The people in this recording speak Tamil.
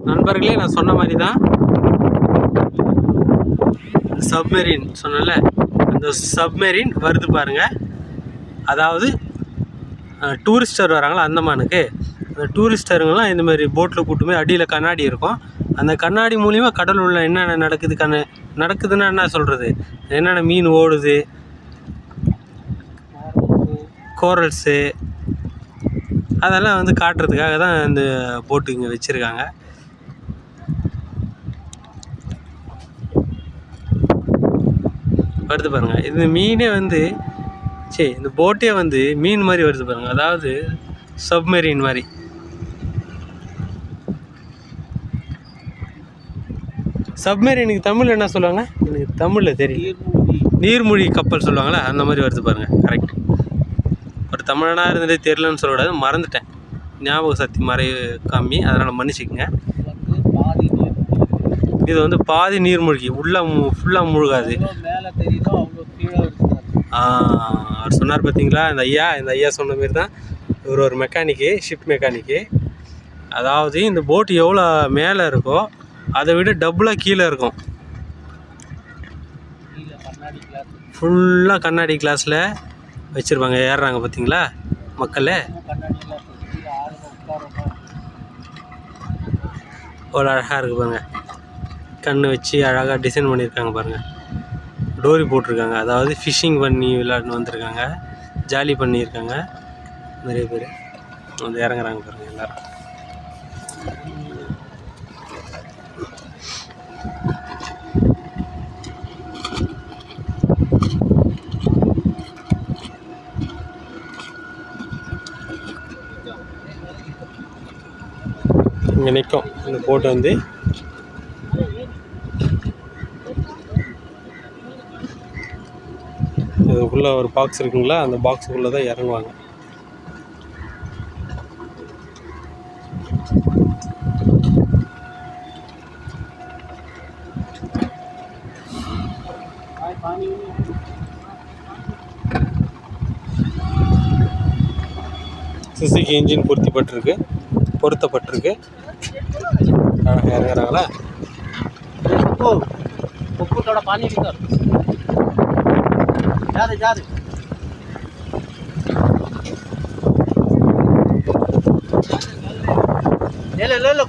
நண்பர்களே, நான் சொன்ன மாதிரி தான் சப்மெரின் சொன்னல, அந்த சப்மெரின் வருது பாருங்கள். அதாவது டூரிஸ்டர் வராங்களா அந்தமானுக்கு, அந்த டூரிஸ்டருங்கெல்லாம் இந்தமாதிரி போட்டில் கூட்டு போய் அடியில் கண்ணாடி இருக்கும். அந்த கண்ணாடி மூலிமா கடல் உள்ள என்னென்ன நடக்குதுன்னா என்ன சொல்கிறது, என்னென்ன மீன் ஓடுது, கோரல்ஸு, அதெல்லாம் வந்து காட்டுறதுக்காக தான் இந்த போட்டு இங்கே வச்சுருக்காங்க. வருது பாருங்கள். இந்த மீனே வந்து இந்த போட்டே வந்து மீன் மாதிரி வருது பாருங்கள். அதாவது சப்மெரின் மாதிரி. சப்மெரினுக்கு தமிழ் என்ன சொல்லுவாங்க, எனக்கு தமிழில் தெரியல. நீர்மூழ்கி கப்பல் சொல்லுவாங்களே, அந்த மாதிரி வருது பாருங்கள். கரெக்ட். ஒரு தமிழனாக இருந்துட்டு தெரியலன்னு சொல்லக்கூடாது, மறந்துட்டேன். ஞாபக சக்தி கம்மி, அதனால் மன்னிச்சிக்கங்க. இது வந்து பாதி நீர்மூழ்கி, ஃபுல்லாக மூழ்காது. அவர் சொன்னார் பார்த்தீங்களா, இந்த ஐயா சொன்ன மாரி தான் இவர் ஒரு மெக்கானிக்கு, ஷிப் மெக்கானிக்கு. அதாவது இந்த போட்டு எவ்வளோ மேலே இருக்கோ அதை விட டபுளாக கீழே இருக்கும். ஃபுல்லாக கண்ணாடி கிளாஸில் வச்சுருப்பாங்க. ஏறுறாங்க பார்த்தீங்களா மக்களே, ஒரு அழகாக இருக்குது பாருங்கள். கண் வச்சு அழகாக டிசைன் பண்ணியிருக்காங்க பாருங்கள். டோரி போட்டிருக்காங்க, அதாவது ஃபிஷ்ஷிங் பண்ணி விளையாடுன்னு வந்திருக்காங்க, ஜாலி பண்ணியிருக்காங்க. நிறைய பேர் வந்து இறங்குறாங்க பாருங்கள் எல்லோரும். இங்கே நிற்கும் இந்த போட்டு வந்து. இதுக்குள்ளே ஒரு பாக்ஸ் இருக்குங்களா, அந்த பாக்ஸுக்குள்ளே தான் இறங்குவாங்க. Suzuki engine பொருத்தப்பட்டிருக்கு. இறங்குறாங்களா. பானி जादे ले लो